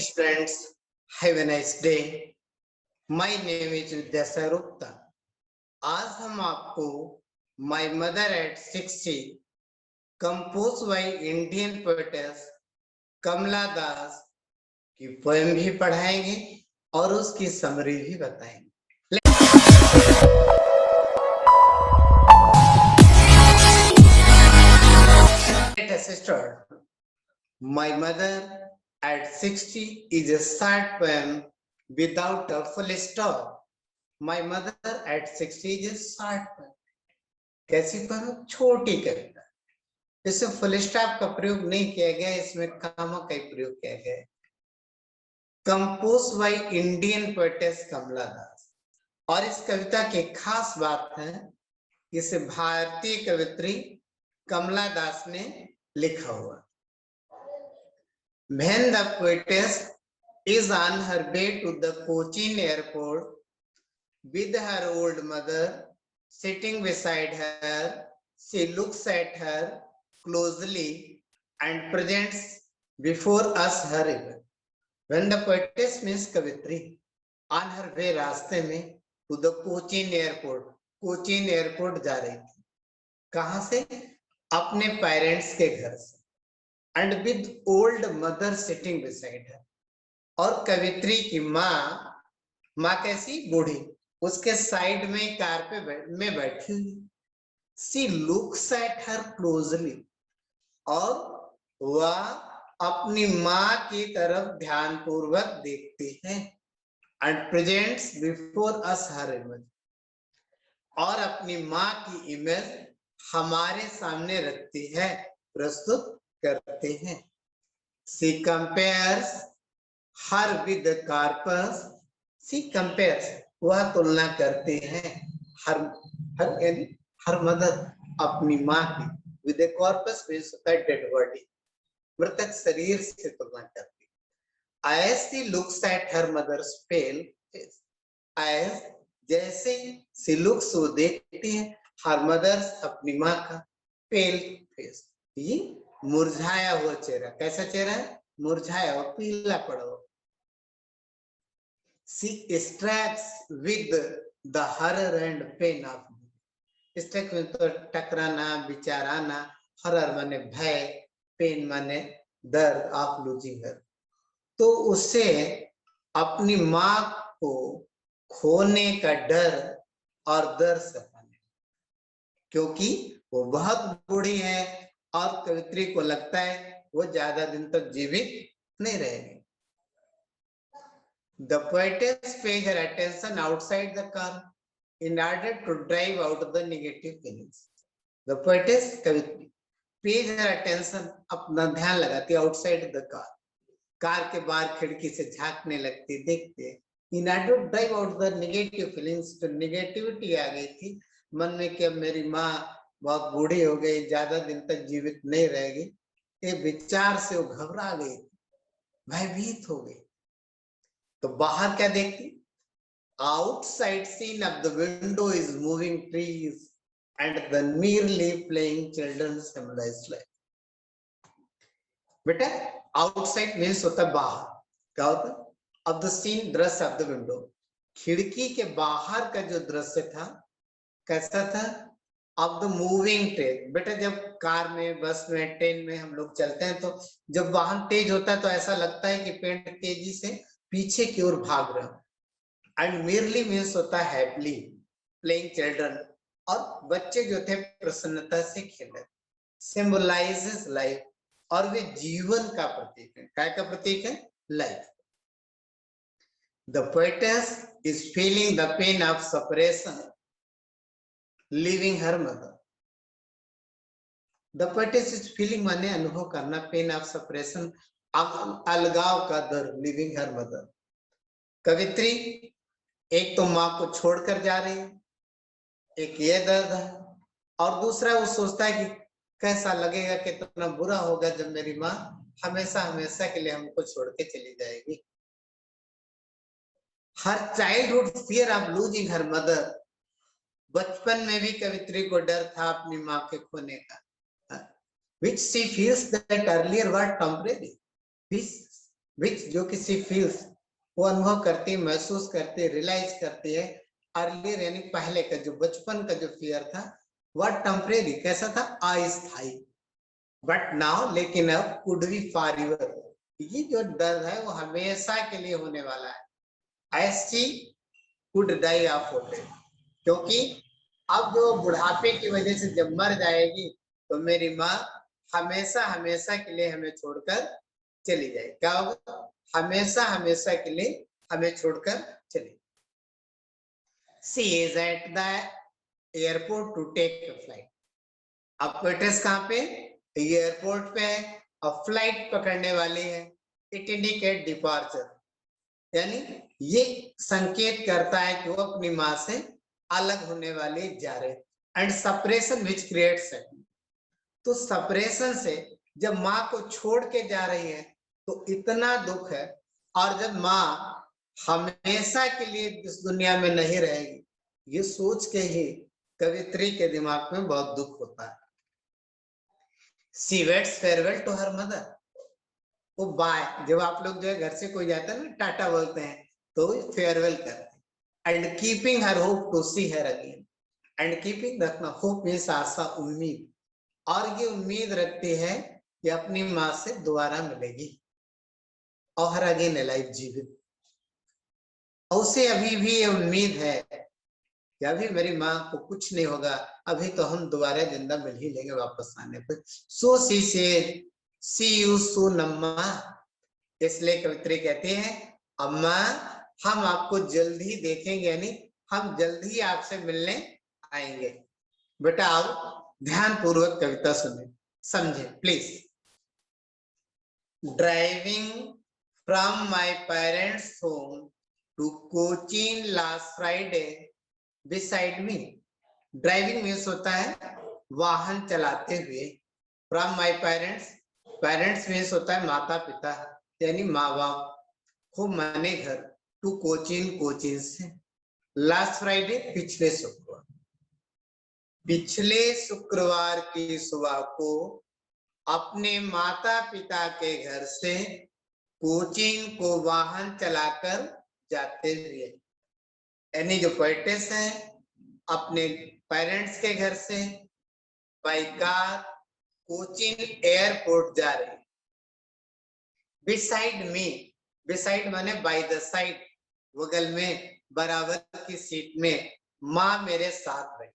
students, have a nice day. My name is Vidyasar Gupta. आज हम आपको My Mother at 60 composed by Indian poetess कमला दास की poem भी पढ़ाएंगे और उसकी समरी भी बताएंगे. Let us start. My Mother at 60 is a sad poem without a full stop. My Mother at 60 is a sad poem. कैसी पोएम? छोटी कविता. इसमें फुल स्टॉप का प्रयोग नहीं किया गया, इसमें कामा का प्रयोग किया गया है. कंपोज बाय इंडियन पोएटेस कमला दास. और इस कविता की खास बात है, इसे भारतीय कवित्री कमला दास ने लिखा हुआ. When the poetess is on her way to the Cochin airport with her old mother sitting beside her, she looks at her closely and presents before us her river. When the poetess means Kavitri on her way रास्ते में to the Cochin airport, Cochin airport जा रही थी. कहां से? अपने parents के घर से. And with old mother sitting beside her. और कवित्री की माँ कैसी? बूढ़ी, उसके साइड में कार पे में बैठी हुई. She looks at her closely. और वह अपनी माँ की तरफ ध्यानपूर्वक देखती है. And presents before us her image. और अपनी माँ की इमेज हमारे सामने रखती है, प्रस्तुत करते हैं. She compares her with the corpus. She compares, वह तुलना करते हैं हर मदर अपनी माँ की with the corpus means dead body, मृतक शरीर से तुलना करती है. As she looks at her mother's pale face, as जैसे she looks वो देखती है her mother's अपनी माँ का pale face, ये मुरझाया हुआ चेहरा. कैसा चेहरा है? मुरझाया हुआ, पीला पड़ा हुआ. She strikes with the horror and pain of strike में तो टकराना, विचाराना, हरर माने भय, पेन माने दर्द, ऑफ लूजिंग हर. तो उसे अपनी माँ को खोने का डर और दर्द सताने, क्योंकि वो बहुत बूढ़ी है और कवित्री को लगता है वो ज्यादा दिन तक जीवित नहीं रहेगी. The poetess pays her attention outside the car in order to drive out the negative feelings. The poetess कवित्री pays her attention, अपना ध्यान लगाती है outside the car. कार के बाहर खिड़की से झांकने लगती, देखते. In order to drive out the negative feelings, तो नेगेटिविटी आ गई थी मन में कि अब मेरी माँ बहुत बूढ़ी हो गई, ज्यादा दिन तक जीवित नहीं रहेगी. ये विचार से वो घबरा गई, भयभीत हो गई. तो बाहर क्या देखती? Outside scene of the window is moving trees and the merely playing children symbolize life. बेटा outside means होता है बाहर. क्या होता है? Of the scene, दृश्य of the window, खिड़की के बाहर का जो दृश्य था कैसा था? Of the moving train. बेटा जब कार में, बस में, ट्रेन में हम लोग चलते हैं तो जब वाहन तेज होता है तो ऐसा लगता है कि पेड़ तेजी से पीछे की ओर भाग रहे हैं. एंड merely मीन्स होता है हैप्पीली प्लेइंग चिल्ड्रन, और बच्चे जो थे प्रसन्नता से खेल रहे. सिंबलाइजेस लाइफ, और वे जीवन का प्रतीक है. क्या का प्रतीक है? Life. The poetess is feeling the pain of separation living her mother. The poetess is feeling माने अनुभव करना, पेन ऑफ सेपरेशन, अलगाव का दर्द, लिविंग हर मदर. कवित्री एक तो माँ को छोड़कर जा रही है, एक ये दर्द है, और दूसरा वो सोचता है कि कैसा लगेगा, कितना बुरा होगा जब मेरी माँ हमेशा हमेशा के लिए हमको छोड़ के चली जाएगी. Her childhood fear of losing her mother. बचपन में भी कवित्री को डर था अपनी माँ के खोने का. which she feels that earlier were temporary. विच जो किसी फील्स वो अनुभव करती है, महसूस करती है, रियलाइज करती है अर्लियर यानी पहले का जो बचपन का जो फियर था वह टेम्परेरी कैसा था, अस्थायी, बट नाउ लेकिन अब कुड बी फॉर एवर, ये जो डर है वो हमेशा के लिए होने वाला है। ऐसी could die of old age, क्योंकि अब जो बुढ़ापे की वजह से जब मर जाएगी तो मेरी माँ हमेशा हमेशा के लिए हमें छोड़कर चली जाएगी। क्या होगा, हमेशा हमेशा के लिए हमें छोड़कर चली। She is at the airport to take a flight. अब क्वेटेस कहाँ पे, एयरपोर्ट पे है और फ्लाइट पकड़ने वाली है। इट इंडिकेट डिपार्चर, यानी ये संकेत करता है कि वो अपनी माँ से अलग होने वाले जा रहे। एंड सेपरेशन विच क्रिएट्स, तो सेपरेशन से जब माँ को छोड़ के जा रही है तो इतना दुख है, और जब माँ हमेशा के लिए इस दुनिया में नहीं रहेगी, ये सोच के ही कवित्री के दिमाग में बहुत दुख होता है। She weds farewell to her mother, वो बाय, जब आप लोग जो है घर से कोई जाता है ना टाटा बोलते हैं तो फेयरवेल करते हैं। And keeping her hope to see her again, and keeping रखना, होप मीन्स आशा, उम्मीद, और ये उम्मीद रखती है कि अपनी माँ से दोबारा मिलेगी और हर अगेन लाइफ जीवित, उसे अभी भी ये उम्मीद है कि अभी मेरी माँ को कुछ नहीं होगा, अभी तो हम दोबारा जिंदा मिल ही लेंगे वापस आने पर। सो सी से सी यू सून अम्मा, इसलिए कवित्री कहती है अम्मा हम आपको जल्द ही देखेंगे, यानी हम जल्द ही आपसे मिलने आएंगे। बेटा आओ ध्यान पूर्वक कविता सुने, समझे please. Driving from my parents home to Cochin last Friday beside me. Driving means होता है वाहन चलाते हुए। From my parents, parents means होता है माता पिता यानी माँ बाप, खूब माने घर, टू कोचीन, कोचीन से, लास्ट फ्राइडे पिछले शुक्रवार, पिछले शुक्रवार की सुबह को अपने माता पिता के घर से कोचीन को वाहन चलाकर जाते हुए, यानी जो पोएटेस है अपने पेरेंट्स के घर से बाय कार कोचीन एयरपोर्ट जा रही। बिसाइड मी, बिसाइड माने बाय द साइड, बगल में, बराबर की सीट में, माँ मेरे साथ बैठी।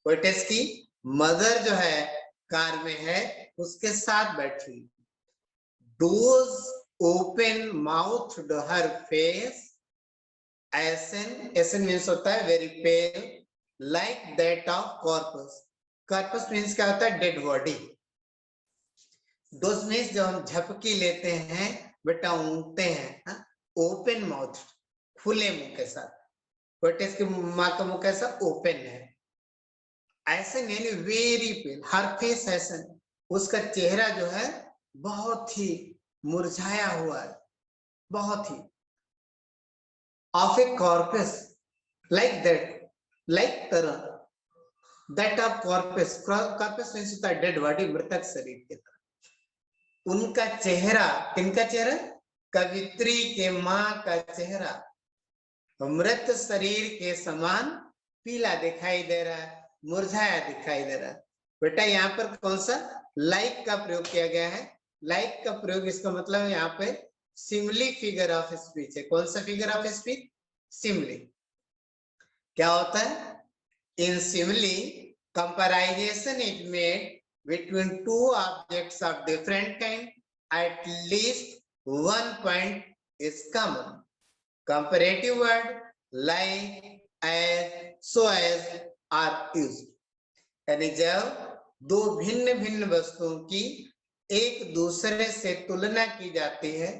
पोएटेस की मदर जो है कार में है, उसके साथ बैठी। Those open mouthed her face, essence means होता है very pail, like that of corpse. Corpse means क्या होता है, डेड बॉडी। दोस मीन्स जो हम झपकी लेते हैं बेटा, ऊँगते हैं, ओपन माउथ, खुले मुंह के साथ। पोएटेस की माँ का मुंह कैसा, ओपन है। ऐसन यानी वेरी पेल, हर फेस ऐसन, उसका चेहरा जो है बहुत ही मुरझाया हुआ है, बहुत ही। Of a corpse, like that, like तरह, that of corpse, corpse means होता है डेड बॉडी, मृतक शरीर की तरह। उनका चेहरा, किनका चेहरा, कवित्री के माँ का चेहरा मृत शरीर के समान पीला दिखाई दे रहा है, मुरझाया दिखाई दे रहा है। बेटा यहाँ पर कौन सा लाइक का प्रयोग किया गया है, लाइक का प्रयोग, इसका मतलब है यहाँ पे सिमली फिगर ऑफ स्पीच है। कौन सा फिगर ऑफ स्पीच, सिमली। क्या होता है, in simile comparison is made between two objects of different kind, at least one point is common. Comparative word like, as, so as are used. यानी जब दो भिन्न भिन्न वस्तुओं की एक दूसरे से तुलना की जाती है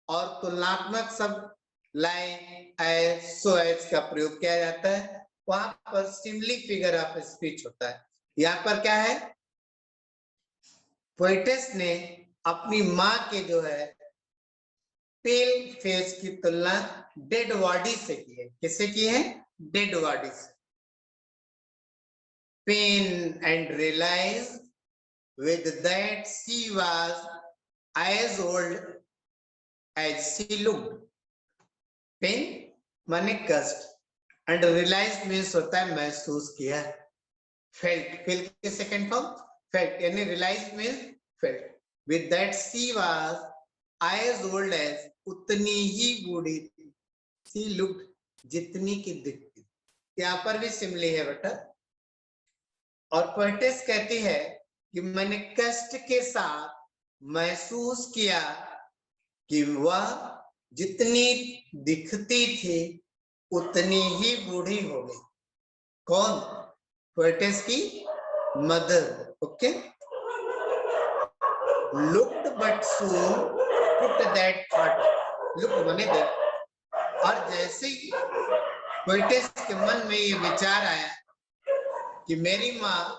और तुलनात्मक शब्द लाइक, एज, सो एज का प्रयोग किया जाता है, वहां पर सिमली फिगर ऑफ स्पीच होता है। यहाँ पर क्या है, पोएटेस ने अपनी माँ के जो है पेल फेस की तुलना डेड बॉडी से की है। किससे की है, डेड बॉडी से। Pain and realise with that she was as old as she looked. Pain माने कष्ट, and realized means होता है महसूस किया. Felt, feel के second form felt, यानी realized means felt. With that she was as old as, उतनी ही बूढ़ी थी. She looked, जितनी की दिखती. यहाँ पर भी सिमिली है बेटा. और पोएटेस कहती है कि मैंने कष्ट के साथ महसूस किया कि वह जितनी दिखती थी उतनी ही बूढ़ी हो गई. कौन? पोएटेस की mother. Okay. Looked but soon put that thought. Look मैंने देख. और जैसे ही पोएटेस के मन में ये विचार आया कि मेरी माँ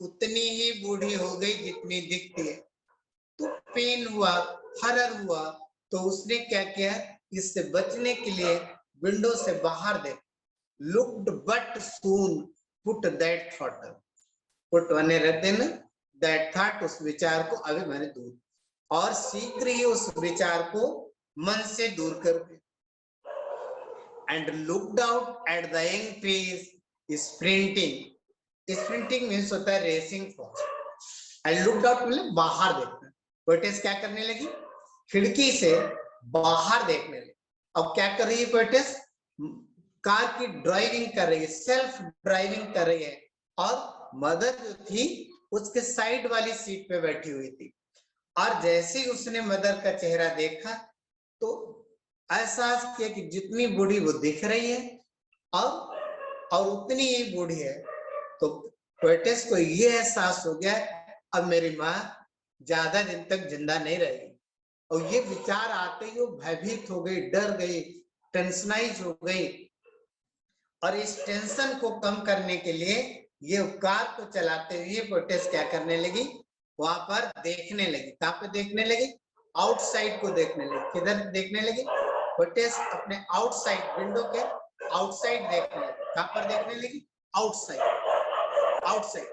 उतनी ही बूढ़ी हो गई जितनी दिखती है, तो पेन हुआ, हरर हुआ. तो उसने क्या किया, इससे बचने के लिए विंडो से बाहर देख. Looked but soon put that thought. Put बने रहते ना, दैट थॉट, उस विचार को अभी मैंने दूर, और शीघ्र ही उस विचार को मन से दूर कर दे. And looked out at the young trees sprinting. Sprinting means होता है racing fast. And looked out मतलब बाहर देखना. पोएटेस क्या करने लगी, खिड़की से बाहर देखने लगी. अब क्या कर रही है पोएटेस, कार की ड्राइविंग कर रही है, सेल्फ ड्राइविंग कर रही है. और मदर जो थी उसके साइड वाली सीट पे बैठी हुई थी. और जैसे ही उसने मदर का चेहरा देखा तो एहसास किया कि जितनी बूढ़ी वो दिख रही है और उतनी ही बूढ़ी है. तो पोएटेस को ये एहसास हो गया अब मेरी माँ ज्यादा दिन तक जिंदा नहीं रहेगी. और ये विचार आते ही वो भयभीत हो गई, डर गई, टेंशनाइज हो गई. और इस टेंशन को कम करने के लिए ये कार को चलाते हुए पोएटेस क्या करने लगी, वहां पर देखने लगी. कहाँ पे देखने लगी, आउटसाइड को देखने लगी. किधर देखने लगी, पोएटेस अपने आउटसाइड, विंडो के आउटसाइड देखने लगी. कहाँ पर देखने लगी, आउटसाइड. आउटसाइड.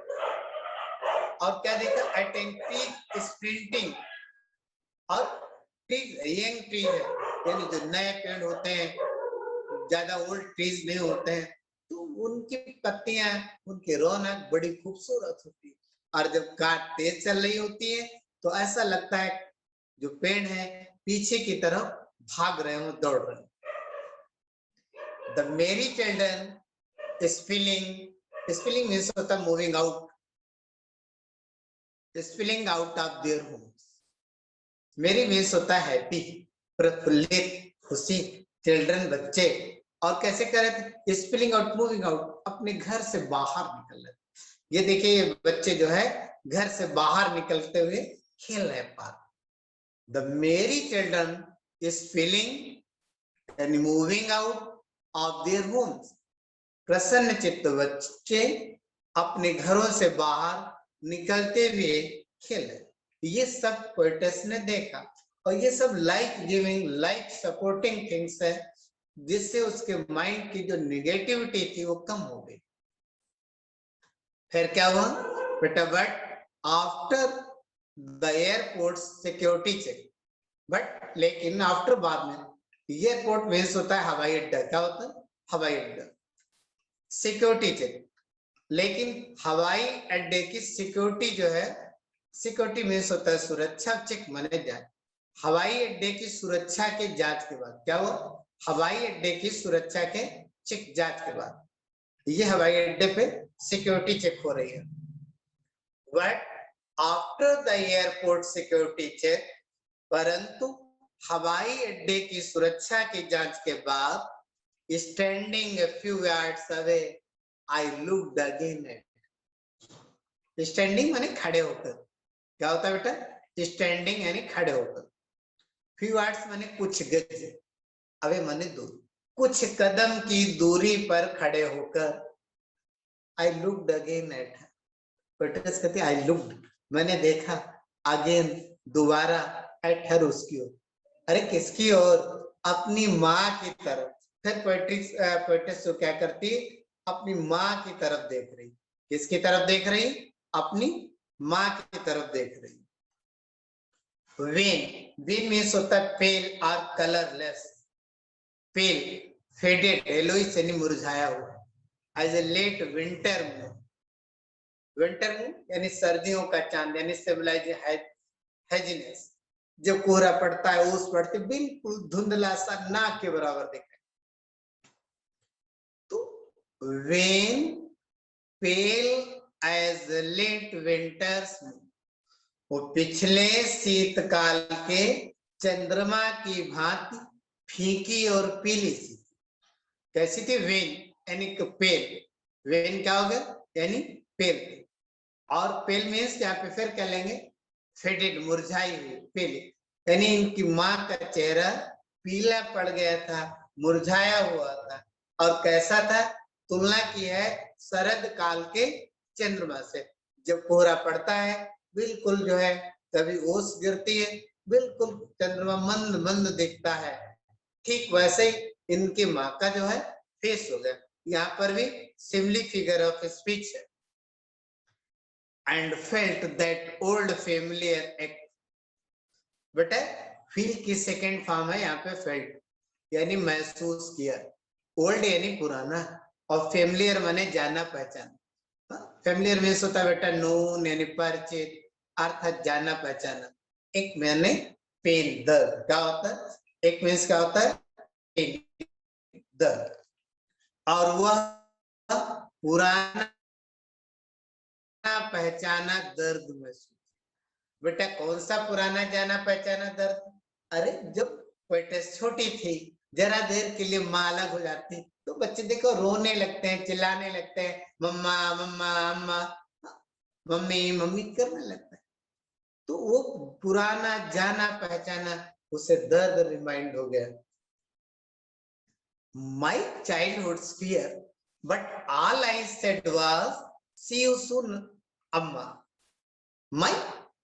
और क्या देखा, अटेंटिव स्प्रिंटिंग. और ट्रीज, यंग ट्रीज है, यानी जो नए पेड़ होते हैं, ज्यादा ओल्ड ट्रीज नहीं होते हैं, तो उनकी पत्तियां, उनकी रौनक बड़ी खूबसूरत होती है. और जब कार तेज चल रही होती है तो ऐसा लगता है जो पेड़ है पीछे की तरफ भाग रहे हो, दौड़ रहे हो. द मेरी चिल्ड्रन स्पिलिंग. स्पिलिंग मीन्स होता है moving out, spilling out of their homes. मेरी मीन्स होता है हैप्पी, प्रफुल्लित, खुशी. चिल्ड्रन बच्चे. और कैसे करे थे, स्पिलिंग आउट, मूविंग आउट, अपने घर से बाहर निकल रहे. ये देखिए ये बच्चे जो है घर से बाहर निकलते हुए खेल रहे पार्क. द मेरी children is feeling and moving out of their homes. प्रसन्न चित्त बच्चे अपने घरों से बाहर निकलते हुए खेल रहे. ये सब पोएटेस ने देखा. और ये सब life giving, life supporting things है, जिससे उसके माइंड की जो निगेटिविटी थी वो कम हो गई. फिर क्या हुआ बेटा, but after the airport security check. But लेकिन आफ्टर, बाद में. एयरपोर्ट मीन्स होता है हवाई अड्डा. क्या होता है, हवाई अड्डा. Security check. लेकिन हवाई अड्डे की सिक्योरिटी जो है, सिक्योरिटी मीन्स होता है सुरक्षा चेक माने जाए. हवाई अड्डे की सुरक्षा के जांच के बाद क्या हुआ, हवाई अड्डे की सुरक्षा के चेक जांच के बाद ये हवाई अड्डे पे सिक्योरिटी चेक हो रही है. But after the airport security check, परंतु हवाई अड्डे की सुरक्षा की जांच के बाद, standing a few yards away, I looked again at. Standing माने खड़े होकर. क्या होता है बेटा, स्टैंडिंग यानी खड़े होकर. few yards माने कुछ गज, अवे माने दूर, कुछ कदम की दूरी पर खड़े होकर. I looked again at her. Poetess कहती है I looked, मैंने देखा, अगेन, दोबारा, एट हर, उसकी ओर. अरे किसकी ओर, अपनी माँ की तरफ. फिर पोएटेस तो क्या करती, अपनी माँ की तरफ देख रही. किसकी तरफ देख रही, अपनी माँ की तरफ देख रही. वेन मीन्स होता है पेल और कलरलेस, पेल फेडेड येलोइश यानी मुरझाया हुआ। As a late winter moon, winter moon यानी सर्दियों का चांद, यानी सिम्बलाइज हैजीनेस, जब कोहरा पड़ता है, ओस पड़ती, बिल्कुल धुंधला सा, ना के बराबर दिख रहा है। तो when pale as late winter's moon, वो पिछले शीतकाल के चंद्रमा की भांति फीकी और पीली सी। कैसी थी? वेन यानी पेल, वेन क्या हो गया? यानी पेल। और पेल मीन्स यहाँ पे फिर क्या लेंगे? फेडेड, मुरझाई हुई, पेल यानी इनकी माँ का चेहरा पीला पड़ गया था, मुरझाया हुआ था। और कैसा था? तुलना की है शरद काल के चंद्रमा से। जब कोहरा पड़ता है, बिल्कुल जो है कभी ओस गिरती है, बिल्कुल चंद्रमा मंद मंद दिखता है, ठीक वैसे ही इनकी माँ का जो है फेस हो गया। यहाँ पर भी सिमिली फिगर ऑफ स्पीच है। And felt that old familiar act, बेटा फील की सेकेंड फॉर्म है यहाँ पे फेल्ट, यानी महसूस किया। ओल्ड यानी पुराना, और फेमिलियर माने जाना पहचाना। फेमिलियर मीन्स होता है बेटा नोन यानी परिचित, अर्थात जाना पहचाना। एक मैंने पेन, दर्द क्या होता है? एक मीन्स क्या होता है? पेन, दर्द। और वह पुराना पहचाना दर्द महसूस। बेटा कौन सा पुराना जाना पहचाना दर्द? अरे जब पेटस छोटी थी, जरा देर के लिए माँ अलग हो जाती, तो बच्चे देखो रोने लगते हैं, चिल्लाने लगते हैं, मम्मा मम्मा अम्मा, मम्मी मम्मी करने लगता है। तो वो पुराना जाना पहचाना, उसे दर्द रिमाइंड हो गया। My childhood's fear, but all I said was see you soon अम्मा। My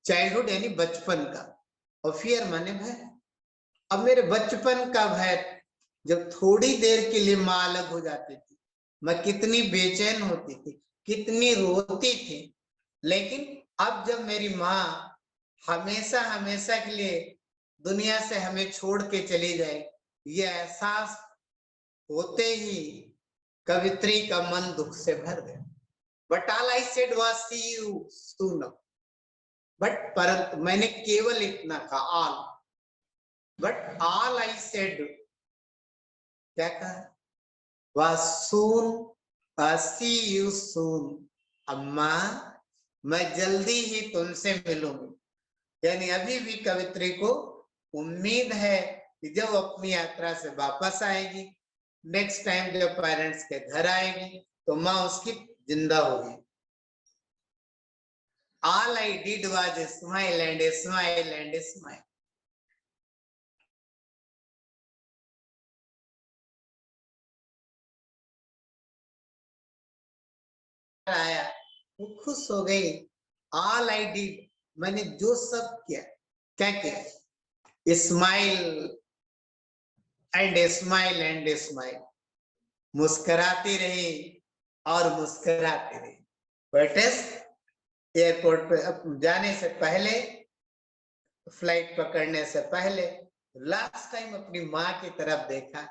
चाइल्डहुड यानी बचपन का, और फियर माने भय। अब मेरे बचपन का भय, जब थोड़ी देर के लिए माँ अलग हो जाती थी, मैं कितनी बेचैन होती थी, कितनी रोती थी। लेकिन अब जब मेरी माँ हमेशा हमेशा के लिए दुनिया से हमें छोड़ के चली जाए, ये एहसास होते ही कवित्री का मन दुख से भर गया। But all I said was see you soon, but परंतु मैंने केवल इतना कहा, all, but all I said क्या कहा? वाज सून, सी यू सून अम्मा, मैं जल्दी ही तुमसे मिलूंगी। यानी अभी भी कवित्री को उम्मीद है कि जब अपनी यात्रा से वापस आएगी, नेक्स्ट टाइम जब पेरेंट्स के घर आएगी, तो माँ उसकी जिंदा होगी। All I did was smile and smile and smile. आया, वो खुश हो गई। All I did, मैंने जो सब किया, क्या किया? Smile and smile and smile, मुस्कुराती रही और मुस्कुराती रही। बेटेस एयरपोर्ट पे जाने से पहले, फ्लाइट पकड़ने से पहले लास्ट टाइम अपनी माँ की तरफ देखा।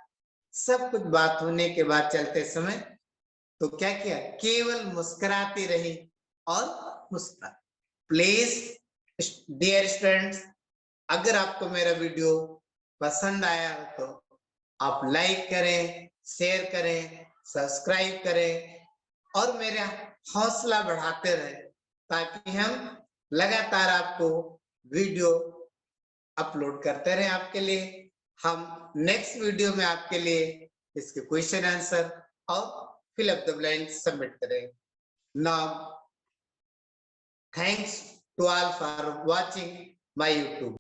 सब कुछ बात होने के बाद चलते समय तो क्या किया? केवल मुस्कुराती रही और मुस्कुरा। प्लीज डियर स्टूडेंट्स, अगर आपको मेरा वीडियो पसंद आया हो तो आप लाइक करें, शेयर करें, सब्सक्राइब करें और मेरा हौसला बढ़ाते रहें, ताकि हम लगातार आपको वीडियो अपलोड करते रहें आपके लिए। हम नेक्स्ट वीडियो में आपके लिए इसके क्वेश्चन आंसर और fill up the blanks submit करें। Now, thanks to all for watching my YouTube.